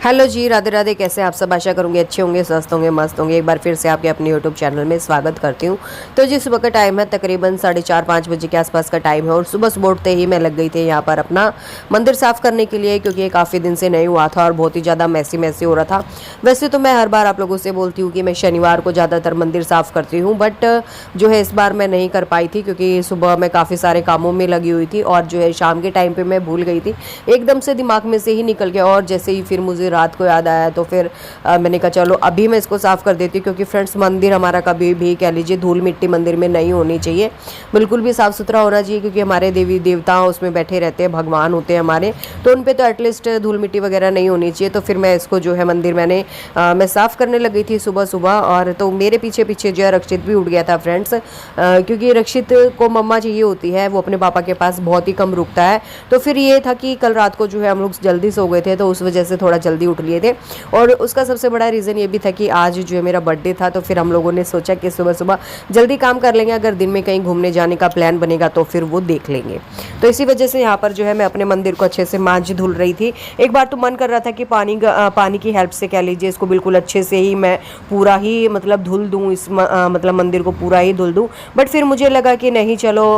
Hello जी, राधे राधे। कैसे आप सब? आशा करूँगी अच्छे होंगे, स्वस्थ होंगे, मस्त होंगे। एक बार फिर से आपके अपने यूट्यूब चैनल में स्वागत करती हूँ। तो जी, सुबह का टाइम है, तकरीबन 4:30-5 बजे के आसपास का टाइम है और सुबह सुबह उठते ही मैं लग गई थी यहाँ पर अपना मंदिर साफ़ करने के लिए, क्योंकि ये काफ़ी दिन से नहीं हुआ था और बहुत ही ज़्यादा मैसी मैसी हो रहा था। वैसे तो मैं हर बार आप लोगों से बोलती हूँ कि मैं शनिवार को ज़्यादातर मंदिर साफ़ करती हूँ, बट जो है इस बार मैं नहीं कर पाई थी, क्योंकि सुबह मैं काफ़ी सारे कामों में लगी हुई थी और जो है शाम के टाइम पर मैं भूल गई थी, एकदम से दिमाग में से ही निकल गया। और जैसे ही फिर मुझे रात को याद आया तो फिर मैंने कहा चलो अभी मैं इसको साफ़ कर देती हूँ, क्योंकि फ्रेंड्स मंदिर हमारा कभी भी कह लीजिए धूल मिट्टी मंदिर में नहीं होनी चाहिए, बिल्कुल भी साफ़ सुथरा होना चाहिए, क्योंकि हमारे देवी देवता उसमें बैठे रहते हैं, भगवान होते हैं हमारे, तो उन पर तो एटलीस्ट धूल मिट्टी वगैरह नहीं होनी चाहिए। तो फिर मैं इसको जो है मंदिर मैं साफ़ करने लग गई थी सुबह सुबह। और तो मेरे पीछे पीछे जो है रक्षित भी उठ गया था फ्रेंड्स, क्योंकि रक्षित को मम्मा चाहिए होती है, वो अपने पापा के पास बहुत ही कम रुकता है। तो फिर ये था कि कल रात को जो है हम लोग जल्दी सो गए थे, तो उस वजह से थोड़ा जल्दी उठ लिए थे। और उसका सबसे बड़ा रीज़न ये भी था कि आज जो है मेरा बर्थडे था, तो फिर हम लोगों ने सोचा कि सुबह सुबह जल्दी काम कर लेंगे, अगर दिन में कहीं घूमने जाने का प्लान बनेगा तो फिर वो देख लेंगे। तो इसी वजह से यहाँ पर जो है मैं अपने मंदिर को अच्छे से मांझ धुल रही थी। एक बार तो मन कर रहा था कि पानी की हेल्प से कह लीजिए इसको बिल्कुल अच्छे से ही मैं पूरा ही मतलब धुल दूँ, मतलब मंदिर को पूरा ही धुल दूँ, बट फिर मुझे लगा कि नहीं, चलो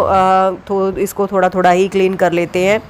तो इसको थोड़ा थोड़ा ही क्लीन कर लेते हैं।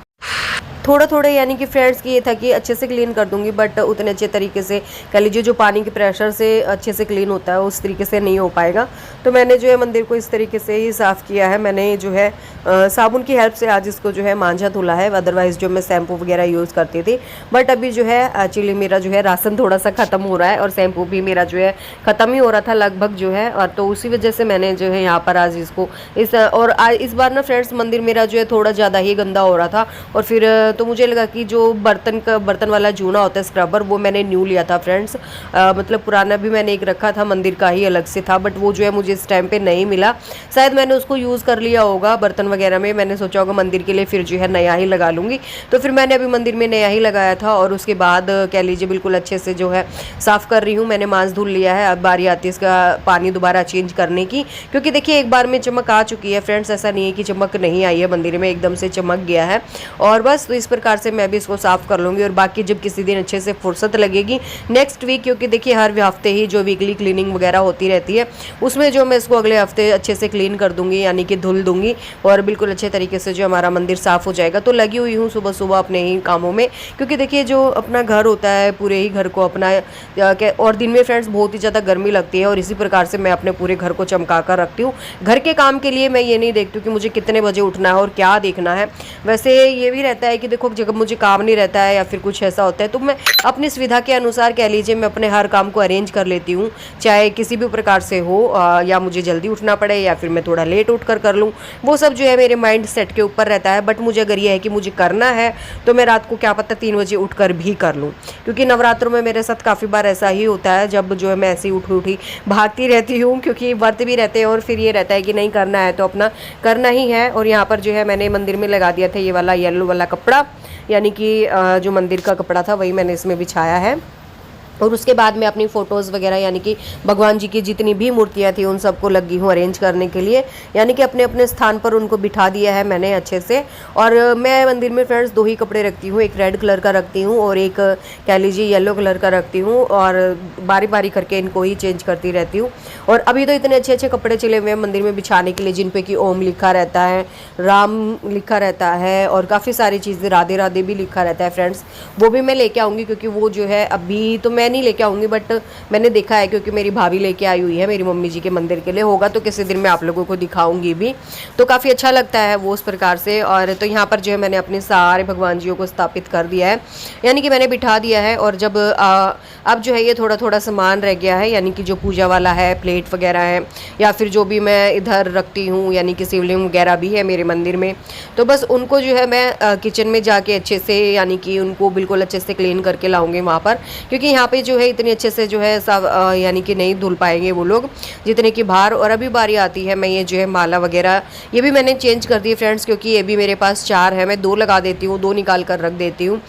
थोड़ा थोड़ा यानी कि फ्रेंड्स की ये था कि अच्छे से क्लीन कर दूंगी, बट उतने अच्छे तरीके से कह लीजिए जो पानी के प्रेशर से अच्छे से क्लीन होता है उस तरीके से नहीं हो पाएगा। तो मैंने जो है मंदिर को इस तरीके से ही साफ़ किया है। मैंने जो है साबुन की हेल्प से आज इसको जो है मांझा धुला है, अदरवाइज़ जो मैं शैम्पू वगैरह यूज़ करती थी, बट अभी जो है एक्चुअली मेरा जो है राशन थोड़ा सा ख़त्म हो रहा है और शैम्पू भी मेरा जो है ख़त्म ही हो रहा था लगभग जो है, और तो उसी वजह से मैंने जो है यहाँ पर आज इसको इस बार ना फ्रेंड्स मंदिर मेरा जो है थोड़ा ज़्यादा ही गंदा हो रहा था। और फिर तो मुझे लगा कि जो बर्तन वाला जूना होता है स्क्रबर, वो मैंने न्यू लिया था फ्रेंड्स, मतलब पुराना भी मैंने एक रखा था, मंदिर का ही अलग से था, बट वो जो है मुझे इस टाइम पे नहीं मिला। शायद मैंने उसको यूज़ कर लिया होगा बर्तन वगैरह में, मैंने सोचा होगा मंदिर के लिए फिर जो है नया ही लगा लूँगी। तो फिर मैंने अभी मंदिर में नया ही लगाया था और उसके बाद कह लीजिए बिल्कुल अच्छे से जो है साफ़ कर रही हूँ। मैंने मांस धुल लिया है, अब बारी आती है इसका पानी दोबारा चेंज करने की, क्योंकि देखिए एक बार में चमक आ चुकी है फ्रेंड्स, ऐसा नहीं है कि चमक नहीं आई है, मंदिर में एकदम से चमक गया है। और बस तो इस प्रकार से मैं भी इसको साफ़ कर लूँगी। और बाकी जब किसी दिन अच्छे से फुर्सत लगेगी नेक्स्ट वीक, क्योंकि देखिए हर हफ्ते ही जो वीकली क्लीनिंग वगैरह होती रहती है, उसमें जो मैं इसको अगले हफ्ते अच्छे से क्लीन कर दूँगी, यानी कि धुल दूँगी और बिल्कुल अच्छे तरीके से जो हमारा मंदिर साफ़ हो जाएगा। तो लगी हुई हूँ सुबह सुबह अपने ही कामों में, क्योंकि देखिए जो अपना घर होता है पूरे ही घर को अपना और दिन में फ्रेंड्स बहुत ही ज़्यादा गर्मी लगती है, और इसी प्रकार से मैं अपने पूरे घर को चमका कर रखती हूँ। घर के काम के लिए मैं ये नहीं देखती हूँ कि मुझे कितने बजे उठना है और क्या देखना है। वैसे ये भी रहता है कि देखो जब मुझे काम नहीं रहता है या फिर कुछ ऐसा होता है, तो मैं अपनी सुविधा के अनुसार कह लीजिए मैं अपने हर काम को अरेंज कर लेती हूँ, चाहे किसी भी प्रकार से हो, या मुझे जल्दी उठना पड़े या फिर मैं थोड़ा लेट उठ कर लूँ, वो सब जो है मेरे माइंड सेट के ऊपर रहता है। बट मुझे अगर ये है कि मुझे करना है तो मैं रात को क्या पता 3 बजे उठ कर भी कर लूँ, क्योंकि नवरात्रों में मेरे साथ काफ़ी बार ऐसा ही होता है, जब जो है मैं ऐसी उठ उठी भागती रहती हूँ, क्योंकि व्रत भी रहते हैं और फिर ये रहता है कि नहीं करना है तो अपना करना ही है। और यहाँ पर जो है मैंने मंदिर में लगा दिया था ये वाला येलो वाला कपड़ा, यानी कि जो मंदिर का कपड़ा था वही मैंने इसमें बिछाया है। और उसके बाद मैं अपनी फ़ोटोज़ वगैरह यानी कि भगवान जी की जितनी भी मूर्तियाँ थी उन सबको लगी हूँ अरेंज करने के लिए, यानी कि अपने अपने स्थान पर उनको बिठा दिया है मैंने अच्छे से। और मैं मंदिर में फ्रेंड्स 2 ही कपड़े रखती हूँ, एक रेड कलर का रखती हूँ और एक कह लीजिए येलो कलर का रखती हूँ, और बारी बारी करके इनको ही चेंज करती रहती हूँ। और अभी तो इतने अच्छे अच्छे कपड़े चले हुए हैं मंदिर में बिछाने के लिए, जिन पे कि ओम लिखा रहता है, राम लिखा रहता है और काफ़ी सारी चीज़ें, राधे राधे भी लिखा रहता है फ्रेंड्स। वो भी मैं लेके आऊँगी, क्योंकि वो जो है अभी तो मैं नहीं लेके आऊँगी, बट मैंने देखा है क्योंकि मेरी भाभी लेके आई हुई है मेरी मम्मी जी के मंदिर के लिए, होगा तो किसी दिन मैं आप लोगों को दिखाऊंगी भी, तो काफ़ी अच्छा लगता है वो उस प्रकार से। और तो यहाँ पर जो है मैंने अपने सारे भगवान जियों को स्थापित कर दिया है, यानी कि मैंने बिठा दिया है। और जब अब जो है ये थोड़ा थोड़ा सामान रह गया है, यानी कि जो पूजा वाला है, प्लेट वगैरह है, या फिर जो भी मैं इधर रखती हूँ, यानी कि शिवलिंग वगैरह भी है मेरे मंदिर में, तो बस उनको जो है मैं किचन में जाके अच्छे से यानी कि उनको बिल्कुल अच्छे से क्लीन करके लाऊंगी वहाँ पर, क्योंकि यहाँ पे कपड़े जो है इतने अच्छे से जो है सब यानी कि नहीं धुल पाएंगे वो लोग जितने की बाहर। और अभी बारी आती है, मैं ये जो है माला वगैरह ये भी मैंने चेंज कर दी है फ्रेंड्स, क्योंकि ये भी मेरे पास 4 है, मैं 2 लगा देती हूँ, 2 निकाल कर रख देती हूँ,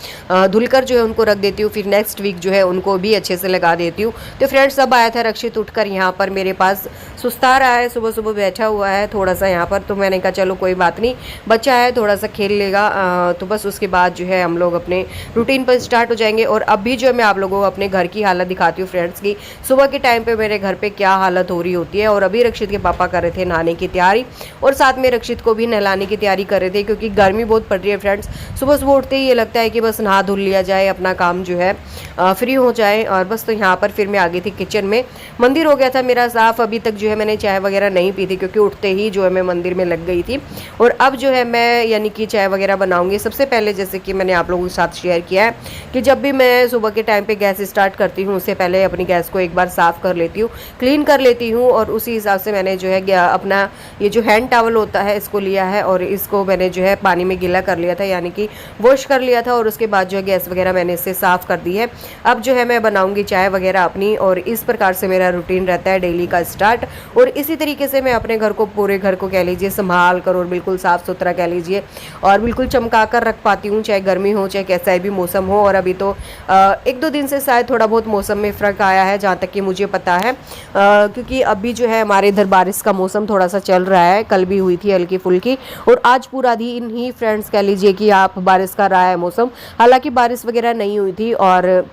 धुलकर जो है उनको रख देती हूँ, फिर नेक्स्ट वीक जो है उनको भी अच्छे से लगा देती हूँ। तो फ्रेंड्स अब आया था रक्षित उठकर यहाँ पर मेरे पास सुस्ता रहा है, सुबह सुबह बैठा हुआ है थोड़ा सा यहाँ पर। तो मैंने कहा चलो कोई बात नहीं, बच्चा है थोड़ा सा खेल लेगा, तो बस उसके बाद जो है हम लोग अपने रूटीन पर स्टार्ट हो जाएंगे। और अब भी जो है मैं आप लोगों को अपने घर की हालत दिखाती हूँ फ्रेंड्स की, सुबह के टाइम पे मेरे घर पे क्या हालत हो रही होती है। और अभी रक्षित के पापा कर रहे थे नहाने की तैयारी, और साथ में रक्षित को भी नहलाने की तैयारी कर रहे थे, क्योंकि गर्मी बहुत पड़ रही है फ्रेंड्स। सुबह सुबह उठते ही ये लगता है कि बस नहा धुल लिया जाए, अपना काम जो है फ्री हो जाए। और बस तो यहाँ पर फिर मैं आ गई थी किचन में। मंदिर हो गया था मेरा साफ़, अभी तक जो है मैंने चाय वगैरह नहीं पी थी, क्योंकि उठते ही जो है मैं मंदिर में लग गई थी। और अब जो है मैं यानी कि चाय वगैरह बनाऊंगी। सबसे पहले जैसे कि मैंने आप लोगों के साथ शेयर किया है कि जब भी मैं सुबह के टाइम पे गैस स्टार्ट करती हूँ, उससे पहले अपनी गैस को एक बार साफ़ कर लेती हूँ, क्लीन कर लेती हूँ। और उसी हिसाब से मैंने जो है अपना ये जो हैंड टॉवल होता है इसको लिया है, और इसको मैंने जो है पानी में गीला कर लिया था, यानी कि वॉश कर लिया था। और उसके बाद जो है गैस वगैरह मैंने इससे साफ़ कर दी है। अब जो है मैं बनाऊंगी चाय वगैरह अपनी, और इस प्रकार से मेरा रूटीन रहता है डेली का स्टार्ट। और इसी तरीके से मैं अपने घर को, पूरे घर को कह लीजिए संभाल कर, और बिल्कुल साफ़ सुथरा कह लीजिए, और बिल्कुल चमका कर रख पाती हूँ, चाहे गर्मी हो चाहे कैसा भी मौसम हो। और अभी तो 1-2 दिन से शायद थोड़ा बहुत मौसम में फ़र्क आया है, जहाँ तक कि मुझे पता है, क्योंकि अभी जो है हमारे इधर बारिश का मौसम थोड़ा सा चल रहा है, कल भी हुई थी हल्की फुल्की, और आज पूरा दिन ही फ्रेंड्स कह लीजिए कि आप बारिश का रहा है मौसम। हालांकि बारिश वगैरह नहीं हुई थी, और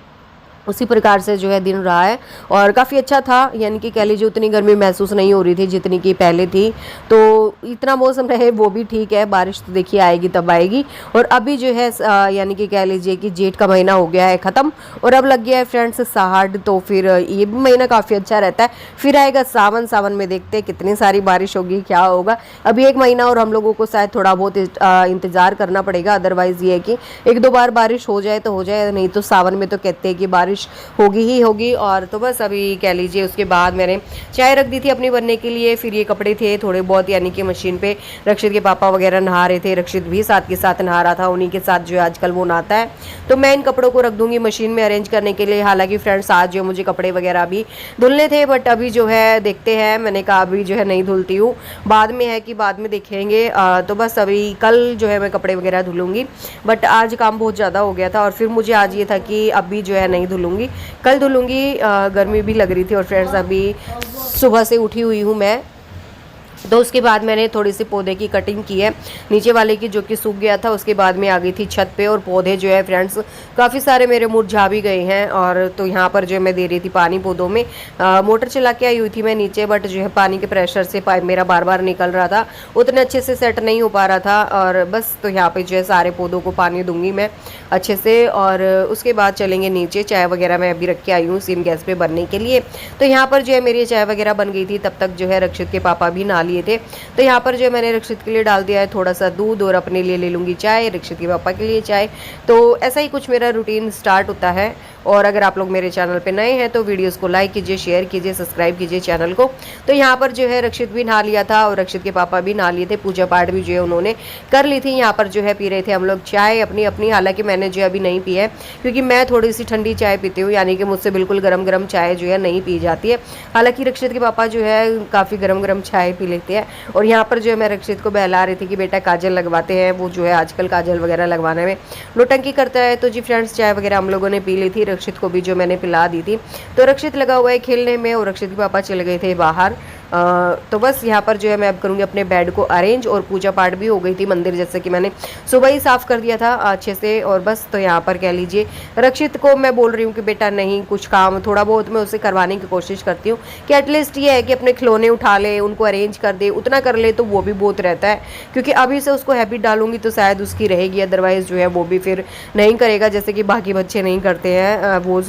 उसी प्रकार से जो है दिन रहा है, और काफ़ी अच्छा था, यानी कि कह लीजिए उतनी गर्मी महसूस नहीं हो रही थी जितनी कि पहले थी। तो इतना मौसम रहे वो भी ठीक है, बारिश तो देखिए आएगी तब आएगी। और अभी जो है यानी कि कह लीजिए कि जेठ का महीना हो गया है ख़त्म, और अब लग गया है फ्रेंड्स साहड़। तो फिर ये भी महीना काफ़ी अच्छा रहता है। फिर आएगा सावन, सावन में देखते हैं कितनी सारी बारिश होगी, क्या होगा। अभी 1 महीना और हम लोगों को शायद थोड़ा बहुत इंतज़ार करना पड़ेगा, अदरवाइज़ ये है कि 1-2 बार बारिश हो जाए तो हो जाए, नहीं तो सावन में तो कहते हैं कि बारिश होगी ही होगी। और तो बस अभी कह लीजिए उसके बाद मैंने चाय रख दी थी अपनी बनने के लिए। फिर ये कपड़े थे थोड़े बहुत, यानी कि मशीन पे रक्षित के पापा वगैरह नहा रहे थे, रक्षित भी साथ के साथ नहा रहा था, उन्हीं के साथ जो आजकल वो नहाता है। तो मैं इन कपड़ों को रख दूंगी मशीन में अरेंज करने के लिए। हालांकि फ्रेंड्स आज जो मुझे कपड़े वगैरह भी धुलने थे, बट अभी जो है देखते हैं, मैंने कहा अभी जो है नहीं धुलती हूँ, बाद में है कि बाद में देखेंगे। तो बस अभी कल जो है मैं कपड़े वगैरह धुलूंगी, बट आज काम बहुत ज़्यादा हो गया था, और फिर मुझे आज ये था कि अभी जो है नहीं धुलूंगी, कल धुलूंगी। गर्मी भी लग रही थी, और फ्रेंड्स अभी सुबह से उठी हुई हूँ मैं। तो उसके बाद मैंने थोड़ी सी पौधे की कटिंग की है, नीचे वाले की जो कि सूख गया था। उसके बाद में आ गई थी छत पे, और पौधे जो है फ्रेंड्स काफ़ी सारे मेरे मुरझा भी गए हैं। और तो यहाँ पर जो मैं दे रही थी पानी पौधों में, मोटर चला के आई हुई थी मैं नीचे, बट जो है पानी के प्रेशर से पाइप मेरा बार बार निकल रहा था, उतने अच्छे से सेट नहीं हो पा रहा था। और बस तो यहाँ पर जो है सारे पौधों को पानी दूंगी मैं अच्छे से। और उसके बाद चलेंगे नीचे। चाय वगैरह मैं अभी रख के आई हूँ सिम गैस पे बनने के लिए। तो यहाँ पर जो है मेरी चाय वगैरह बन गई थी, तब तक जो है रक्षित के पापा भी नहा लिए थे। तो यहाँ पर जो मैंने रक्षित के लिए डाल दिया है थोड़ा सा दूध, और अपने लिए ले लूँगी चाय, रक्षित के पापा के लिए चाय। तो ऐसा ही कुछ मेरा रूटीन स्टार्ट होता है। और अगर आप लोग मेरे चैनल पे नए हैं तो वीडियोस को लाइक कीजिए, शेयर कीजिए, सब्सक्राइब कीजिए चैनल को। तो यहाँ पर जो है रक्षित भी नहा लिया था, और रक्षित के पापा भी नहा लिए थे, पूजा पाठ भी जो है उन्होंने कर ली थी। यहाँ पर जो है पी रहे थे हम लोग चाय अपनी अपनी। हालांकि मैंने जो अभी नहीं पी है, क्योंकि मैं थोड़ी सी ठंडी चाय पीती हूँ, यानी कि मुझसे बिल्कुल गर्म गर्म चाय जो है नहीं पी जाती है। हालांकि रक्षित के पापा जो है काफ़ी गर्म गर्म चाय पी लेते हैं। और यहाँ पर जो है मैं रक्षित को बहला रही थी कि बेटा काजल लगवाते हैं, वो जो है आजकल काजल वगैरह लगवाने में नौटंकी करता है। तो जी फ्रेंड्स चाय वगैरह हम लोगों ने पी ली थी, रक्षित को भी जो मैंने पिला दी थी। तो रक्षित लगा हुआ है खेलने में, और रक्षित के पापा चले गए थे बाहर। तो बस यहाँ पर जो है मैं अब करूँगी अपने बेड को अरेंज, और पूजा पाठ भी हो गई थी मंदिर, जैसे कि मैंने सुबह ही साफ़ कर दिया था अच्छे से। और बस तो यहाँ पर कह लीजिए रक्षित को मैं बोल रही हूँ कि बेटा नहीं, कुछ काम थोड़ा बहुत मैं उसे करवाने की कोशिश करती हूँ कि एटलीस्ट ये है कि अपने खिलौने उठा ले, उनको अरेंज कर दे, उतना कर ले तो वो भी बहुत रहता है। क्योंकि अभी से उसको हैबिट डालूंगी तो शायद उसकी रहेगी, अदरवाइज़ जो है वो भी फिर नहीं करेगा, जैसे कि बाकी बच्चे नहीं करते हैं, वो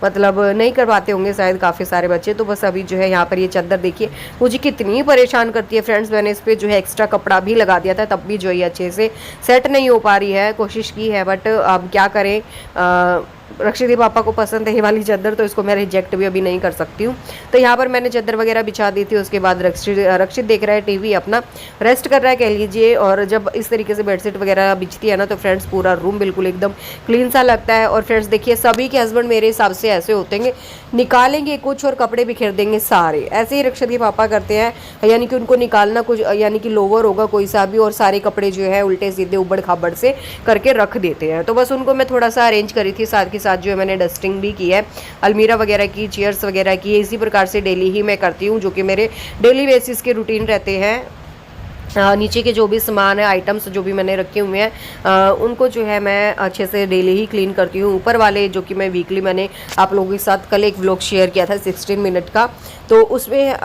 मतलब नहीं करवाते होंगे शायद काफ़ी सारे बच्चे। तो बस अभी जो है यहाँ पर ये चादर देखिए मुझे कितनी परेशान करती है फ्रेंड्स। मैंने इस पर जो है एक्स्ट्रा कपड़ा भी लगा दिया था, तब भी जो है अच्छे से सेट नहीं हो पा रही है, कोशिश की है, बट अब क्या करें। रक्षित के पापा को पसंद है ये वाली चादर, तो इसको मैं रिजेक्ट भी अभी नहीं कर सकती हूँ। तो यहाँ पर मैंने चादर वगैरह बिछा दी थी। उसके बाद रक्षित देख रहा है टीवी, अपना रेस्ट कर रहा है कह लीजिए। और जब इस तरीके से बेडशीट वगैरह बिछती है ना तो फ्रेंड्स पूरा रूम बिल्कुल एकदम क्लीन सा लगता है। और फ्रेंड्स देखिए सभी के हस्बैंड मेरे हिसाब से ऐसे होते हैं, निकालेंगे कुछ और कपड़े बिखेर देंगे सारे। ऐसे ही रक्षित के पापा करते हैं, यानी कि उनको निकालना कुछ, यानी कि लोवर होगा कोई सा भी, और सारे कपड़े जो है उल्टे सीधे उबड़ खाबड़ से करके रख देते हैं। तो बस उनको मैं थोड़ा सा अरेंज करी थी, साथ के साथ जो है मैंने डस्टिंग भी की है, अलमीरा वगैरह की, चेयर्स वगैरह की। इसी प्रकार से डेली ही मैं करती हूँ, जो कि मेरे डेली बेसिस के रूटीन रहते हैं। नीचे के जो भी सामान है, आइटम्स जो भी मैंने रखे हुए हैं, उनको जो है मैं अच्छे से डेली ही क्लीन करती हूँ। ऊपर वाले जो कि मैं वीकली, मैंने आप लोगों के साथ कल एक व्लॉग शेयर किया था 16 मिनट का, तो उसमें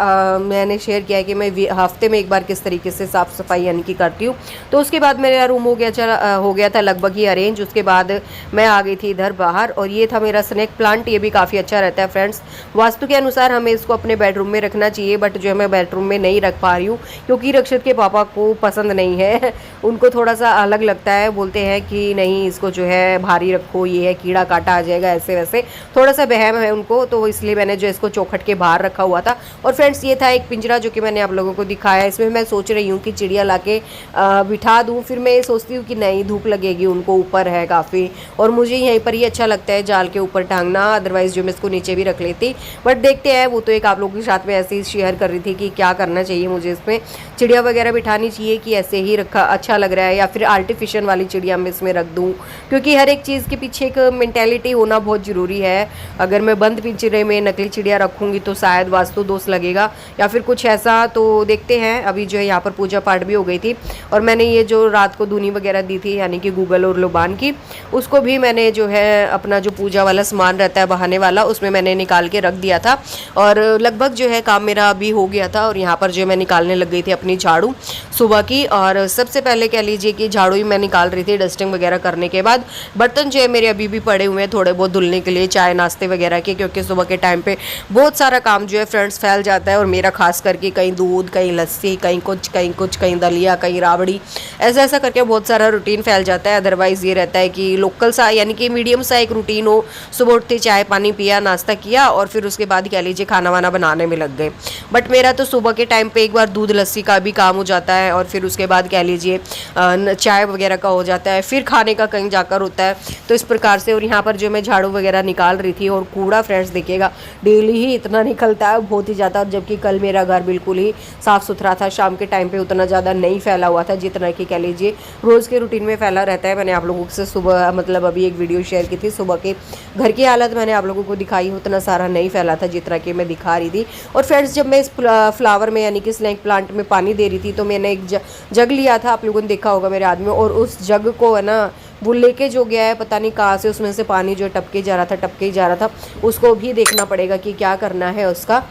मैंने शेयर किया है कि मैं हफ्ते में एक बार किस तरीके से साफ़ सफाई यानी कि करती हूँ। तो उसके बाद मेरा रूम हो गया था लगभग ही अरेंज। उसके बाद मैं आ गई थी इधर बाहर, और ये था मेरा स्नेक प्लांट। ये भी काफ़ी अच्छा रहता है फ्रेंड्स, वास्तु के अनुसार हमें इसको अपने बेडरूम में रखना चाहिए, बट जो है मैं बेडरूम में नहीं रख पा रही हूँ क्योंकि रक्षित के पापा को पसंद नहीं है। उनको थोड़ा सा अलग लगता है, बोलते हैं कि नहीं इसको जो है भारी रखो, ये है कीड़ा काटा आ जाएगा, ऐसे वैसे थोड़ा सा वहम है उनको। तो इसलिए मैंने जो इसको चौखट के बाहर रखा हुआ था। और फ्रेंड्स ये था एक पिंजरा जो कि मैंने आप लोगों को दिखाया। इसमें मैं सोच रही हूँ कि चिड़िया लाके बिठा दूँ, फिर मैं सोचती हूँ कि नहीं धूप लगेगी उनको, ऊपर है काफ़ी, और मुझे यहीं पर ही अच्छा लगता है जाल के ऊपर टांगना। अदरवाइज़ जो मैं इसको नीचे भी रख लेती, बट देखते हैं। वो तो एक आप लोगों के साथ में ऐसे ही शेयर कर रही थी कि क्या करना चाहिए मुझे, इसमें चिड़िया वगैरह बिठानी चाहिए कि ऐसे ही रखा अच्छा लग रहा है, या फिर आर्टिफिशियल वाली चिड़िया मैं इसमें रख दूं। क्योंकि हर एक चीज़ के पीछे एक मेंटेलिटी होना बहुत ज़रूरी है। अगर मैं बंद पिंजरे में नकली चिड़िया रखूँगी तो शायद वास्तु दोष लगेगा या फिर कुछ ऐसा। तो देखते हैं। अभी जो है यहाँ पर पूजा पाठ भी हो गई थी, और मैंने ये जो रात को धुनी वगैरह दी थी यानी कि गूगल और लोबान की, उसको भी मैंने जो है अपना जो पूजा वाला सामान रहता है बहाने वाला, उसमें मैंने निकाल के रख दिया था। और लगभग जो है काम मेरा अभी हो गया था। और यहाँ पर जो मैं निकालने लग गई थी अपनी झाड़ू सुबह की। और सबसे पहले कह लीजिए कि झाड़ू ही मैं निकाल रही थी डस्टिंग वगैरह करने के बाद। बर्तन जो है मेरे अभी भी पड़े हुए हैं थोड़े बहुत धुलने के लिए, चाय नाश्ते वगैरह के, क्योंकि सुबह के टाइम पे बहुत सारा काम जो है फ्रेंड्स फैल जाता है। और मेरा खास करके कहीं दूध, कहीं लस्सी, कहीं कुछ, कहीं दलिया, कहीं राबड़ी, ऐसा करके बहुत सारा रूटीन फैल जाता है। अदरवाइज़ ये रहता है कि लोकल सा यानी कि मीडियम सा एक रूटीन हो। सुबह उठते चाय पानी पिया, नाश्ता किया, और फिर उसके बाद कह लीजिए खाना वाना बनाने में लग गए। बट मेरा तो सुबह के टाइम पे एक बार दूध लस्सी का भी काम हो जाता है, और फिर उसके बाद कह लीजिए चाय वगैरह का हो जाता है, फिर खाने का कहीं जाकर होता है। तो इस प्रकार से। और यहाँ पर जो मैं झाड़ू वगैरह निकाल रही थी, और कूड़ा फ्रेंड्स देखिएगा डेली ही इतना निकलता है, बहुत ही ज़्यादा। जबकि कल मेरा घर बिल्कुल ही साफ़ सुथरा था, शाम के टाइम पे उतना ज़्यादा नहीं फैला हुआ था जितना कि कह लीजिए रोज़ के रूटीन में फैला रहता है। मैंने आप लोगों से सुबह मतलब अभी एक वीडियो शेयर की थी, सुबह के घर की हालत मैंने आप लोगों को दिखाई, उतना सारा नहीं फैला था जितना कि मैं दिखा रही थी। और फ्रेंड्स जब मैं इस फ्लावर में यानी कि स्नेक प्लांट में पानी दे रही थी, तो मैंने एक जग लिया था, आप लोगों ने देखा होगा मेरे हाथ में, और उस जग को है ना वो लेके जो गया है पता नहीं कहाँ से, उसमें से पानी जो टपके जा रहा था, उसको भी देखना पड़ेगा कि क्या करना है उसका।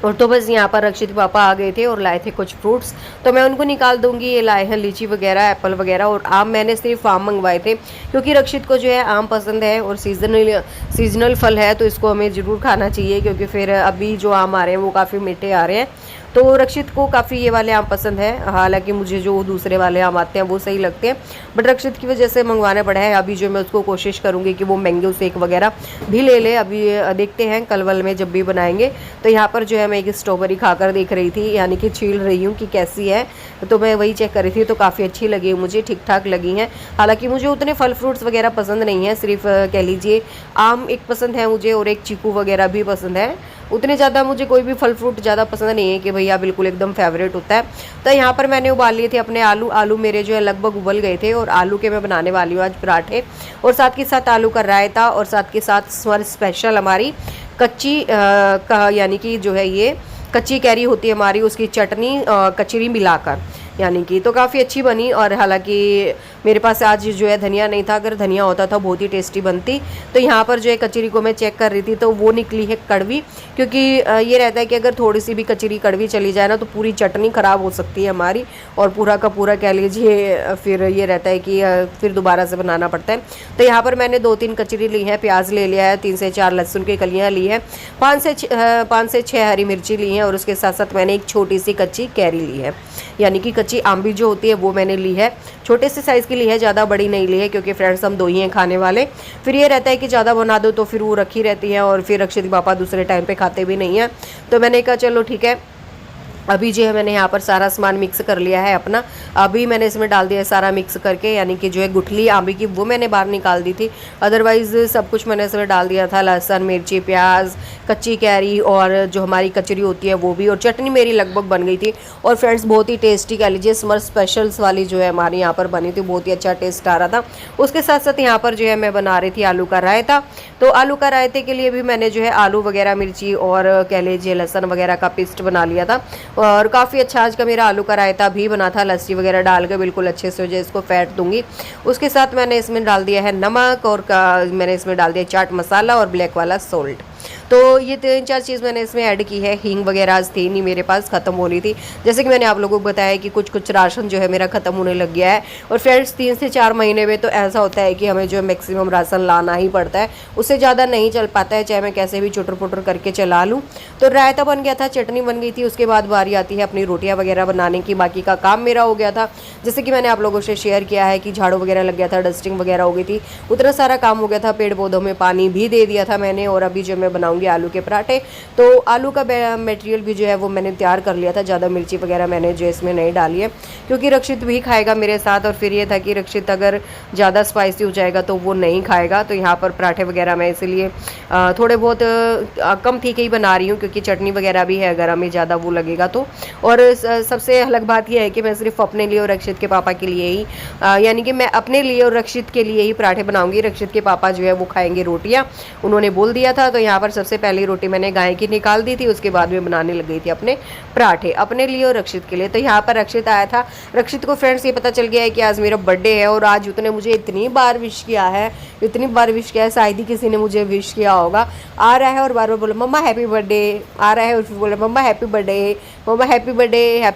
और तो बस यहाँ पर रक्षित पापा आ गए थे और लाए थे कुछ फ्रूट्स, तो मैं उनको निकाल दूंगी। ये लाए हैं लीची वगैरह, एप्पल वगैरह, और आम मैंने सिर्फ आम मंगवाए थे क्योंकि रक्षित को जो है आम पसंद है, और सीजनल फल है तो इसको हमें ज़रूर खाना चाहिए। क्योंकि फिर अभी जो आम आ रहे हैं वो काफ़ी मीठे आ रहे हैं, तो रक्षित को काफ़ी ये वाले आम पसंद है। हालांकि मुझे जो दूसरे वाले आम आते हैं वो सही लगते हैं, बट रक्षित की वजह से मंगवाना पड़ा है। अभी जो मैं उसको कोशिश करूँगी कि वो मैंगो शेक वगैरह भी ले ले। अभी देखते हैं कल वल में जब भी बनाएंगे। तो यहाँ पर जो है मैं एक स्ट्रॉबेरी खाकर देख रही थी, यानी कि छील रही हूँ कि कैसी है, तो मैं वही चेक कर रही थी। तो काफ़ी अच्छी लगी मुझे, ठीक ठाक लगी हैं। हालांकि मुझे उतने फल फ्रूट्स वगैरह पसंद नहीं है, सिर्फ कह लीजिए आम एक पसंद है मुझे, और एक चीकू वगैरह भी पसंद है। उतने ज़्यादा मुझे कोई भी फल फ्रूट ज़्यादा पसंद नहीं है कि भैया बिल्कुल एकदम फेवरेट होता है। तो यहाँ पर मैंने उबाल लिए थे अपने आलू मेरे जो है लगभग उबल गए थे, और आलू के मैं बनाने वाली हूँ आज पराठे, और साथ के साथ आलू का रायता, और साथ के साथ स्पेशल हमारी कच्ची यानी कि जो है ये कच्ची कैरी होती है हमारी, उसकी चटनी कचरी मिलाकर, यानी कि तो काफ़ी अच्छी बनी। और हालांकि मेरे पास आज जो है धनिया नहीं था, अगर धनिया होता था बहुत ही टेस्टी बनती। तो यहाँ पर जो है कचरी को मैं चेक कर रही थी, तो वो निकली है कड़वी, क्योंकि ये रहता है कि अगर थोड़ी सी भी कचरी कड़वी चली जाए ना तो पूरी चटनी ख़राब हो सकती है हमारी, और पूरा का पूरा कह लीजिए फिर ये रहता है कि फिर दोबारा से बनाना पड़ता है। तो यहाँ पर मैंने 2-3 कचरी ली है, प्याज ले लिया है, 3 से 4 लहसुन की कलियाँ ली है, 5 से 6 हरी मिर्ची ली हैं, और उसके साथ साथ मैंने एक छोटी सी कच्ची कैरी ली है, यानी कि कच्ची आम भी जो होती है वो मैंने ली है। छोटे से साइज़ की ली है, ज़्यादा बड़ी नहीं ली है क्योंकि फ्रेंड्स हम 2 ही हैं खाने वाले। फिर ये रहता है कि ज़्यादा बना दो तो फिर वो रखी रहती है और फिर रक्षित पापा दूसरे टाइम पे खाते भी नहीं हैं। तो मैंने कहा चलो ठीक है, अभी जो है मैंने यहाँ पर सारा सामान मिक्स कर लिया है अपना। अभी मैंने इसमें डाल दिया है सारा मिक्स करके, यानी कि जो है गुठली आंबी की वो मैंने बाहर निकाल दी थी, अदरवाइज़ सब कुछ मैंने इसमें डाल दिया था। लहसुन, मिर्ची, प्याज, कच्ची कैरी और जो हमारी कचरी होती है वो भी, और चटनी मेरी लगभग बन गई थी। और फ्रेंड्स बहुत ही टेस्टी कह लीजिए, समर स्पेशल्स वाली जो है हमारे यहाँ पर बनी थी, बहुत ही अच्छा टेस्ट आ रहा था। उसके साथ साथ यहाँ पर जो है मैं बना रही थी आलू का रायता। तो आलू का रायते के लिए भी मैंने जो है आलू वगैरह, मिर्ची और कह लीजिए लहसुन वगैरह का पेस्ट बना लिया था, और काफ़ी अच्छा आज का मेरा आलू का रायता भी बना था। लस्सी वगैरह डाल के बिल्कुल अच्छे से जो इसको फेंट दूंगी। उसके साथ मैंने इसमें डाल दिया है नमक, और मैंने इसमें डाल दिया चाट मसाला और ब्लैक वाला सोल्ट। तो ये 3-4 चीज़ मैंने इसमें ऐड की है। हींग वगैरह आज थी नहीं मेरे पास, ख़त्म हो रही थी। जैसे कि मैंने आप लोगों को बताया कि कुछ राशन जो है मेरा ख़त्म होने लग गया है। और फ्रेंड्स 3 से 4 महीने में तो ऐसा होता है कि हमें जो मैक्सिमम राशन लाना ही पड़ता है, उससे ज़्यादा नहीं चल पाता है, चाहे मैं कैसे भी चुटर पुटर करके चला लूँ। तो रायता बन गया था, चटनी बन गई थी, उसके बाद बारी आती है अपनी रोटियाँ वगैरह बनाने की। बाकी का काम मेरा हो गया था, जैसे कि मैंने आप लोगों से शेयर किया है कि झाड़ू वगैरह लग गया था, डस्टिंग वगैरह हो गई थी, उतना सारा काम हो गया था। पेड़ पौधों में पानी भी दे दिया था मैंने। और अभी जो मैं बनाऊँगी आलू के पराठे, तो आलू का मटेरियल भी जो है वो मैंने तैयार कर लिया था। ज़्यादा मिर्ची वगैरह मैंने जो इसमें नहीं डाली है क्योंकि रक्षित भी खाएगा मेरे साथ, और फिर ये था कि रक्षित अगर ज़्यादा स्पाइसी हो जाएगा तो वो नहीं खाएगा। तो यहाँ पर पराठे वगैरह मैं इसलिए थोड़े बहुत कम तीखे ही बना रही हूँ, क्योंकि चटनी वगैरह भी है, अगर हमें ज़्यादा वो लगेगा तो। और सबसे अलग बात यह है कि मैं सिर्फ अपने लिए और रक्षित के पापा के लिए ही, यानी कि मैं अपने लिए और रक्षित के लिए ही पराठे बनाऊँगी। रक्षित के पापा जो है वो खाएँगे रोटियाँ, उन्होंने बोल दिया था। तो यहाँ पर सबसे पहली रोटी मैंने गाय की निकाल दी थी, उसके बाद में बनाने लग गई थी अपने पराठे, अपने लिए और रक्षित के लिए। तो यहाँ पर रक्षित आया था। रक्षित को फ्रेंड्स ये पता चल गया है कि आज मेरा बर्थडे है, और आज उसने मुझे इतनी बार विश किया है, इतनी बार विश किया है, शायद ही किसी ने मुझे विश किया होगा। आ रहा है और बार बार बोला मम्मा हैप्पी बर्थडे, आ रहा है और फिर बोला mama happy birthday, mama happy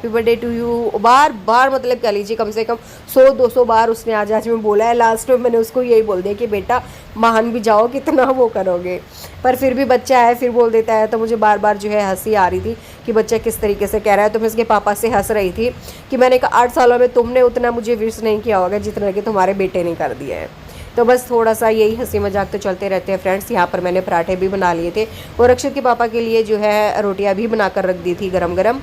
birthday to you. बार बार मतलब कह लीजिए कम से कम 100-200 बार उसने आज में बोला है। लास्ट में मैंने उसको यही बोल दिया कि बेटा मान भी जाओ, कितना वो करोगे। पर फिर भी बच्चा है, फिर बोल देता है। तो मुझे बार बार जो है हंसी आ रही थी कि बच्चा किस तरीके से कह रहा है। तो मैं इसके पापा से हंस रही थी कि मैंने कहा 8 सालों में तुमने उतना मुझे विश नहीं किया होगा जितना कि तुम्हारे बेटे ने कर दिया है। तो बस थोड़ा सा यही हंसी मजाक तो चलते रहते हैं फ्रेंड्स। यहाँ पर मैंने पराठे भी बना लिए थे, और रक्षित के पापा के लिए जो है रोटियाँ भी बनाकर रख दी थी गरम गरम।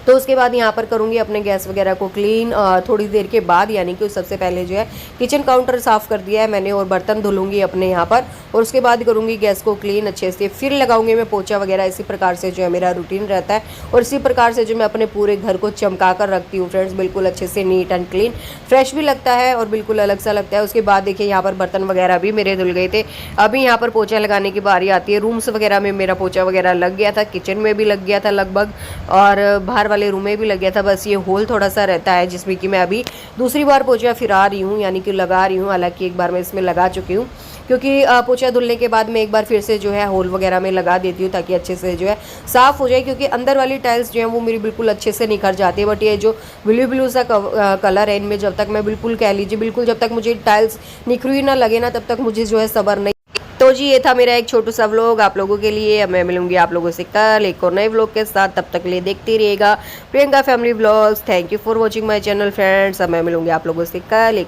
तो उसके बाद यहाँ पर करूँगी अपने गैस वगैरह को क्लीन थोड़ी देर के बाद, यानी कि सबसे पहले जो है किचन काउंटर साफ़ कर दिया है मैंने, और बर्तन धुलूँगी अपने यहाँ पर, और उसके बाद करूँगी गैस को क्लीन अच्छे से, फिर लगाऊंगी मैं पोछा वगैरह। इसी प्रकार से जो है मेरा रूटीन रहता है, और इसी प्रकार से जो मैं अपने पूरे घर को चमका कर रखती हूँ फ्रेंड्स, बिल्कुल अच्छे से नीट एंड क्लीन, फ्रेश भी लगता है और बिल्कुल अलग सा लगता है। उसके बाद देखिए यहाँ पर बर्तन वगैरह भी मेरे धुल गए थे। अभी यहाँ पर पोछा लगाने की बारी आती है। रूम्स वगैरह में मेरा पोछा वगैरह लग गया था, किचन में भी लग गया था लगभग, और बाहर वाले रूम में भी लग गया था। बस ये होल थोड़ा सा रहता है जिसमें कि मैं अभी दूसरी बार पोछा फिरा रही हूँ, यानी कि लगा रही हूँ। हालांकि एक बार मैं इसमें लगा चुकी हूँ, क्योंकि पोछा धुलने के बाद मैं एक बार फिर से जो है होल वगैरह में लगा देती हूँ ताकि अच्छे से जो है साफ़ हो जाए, क्योंकि अंदर वाली टाइल्स जो है वो मेरी बिल्कुल अच्छे से निखर जाती है। बट ये जो ब्लू ब्लू सा कलर है इनमें, जब तक मैं बिल्कुल कह लीजिए बिल्कुल जब तक मुझे टाइल्स निखरी ना लगे ना, तब तक मुझे जो है सब्र नहीं। तो जी ये था मेरा एक छोटू सा व्लॉग आप लोगों के लिए। अब मैं मिलूंगी आप लोगों से कल एक और नए व्लॉग के साथ। तब तक के लिए देखते रहिएगा Priyanka family vlogs. Thank you for watching my channel friends. अब मैं मिलूंगी आप लोगों से कल एक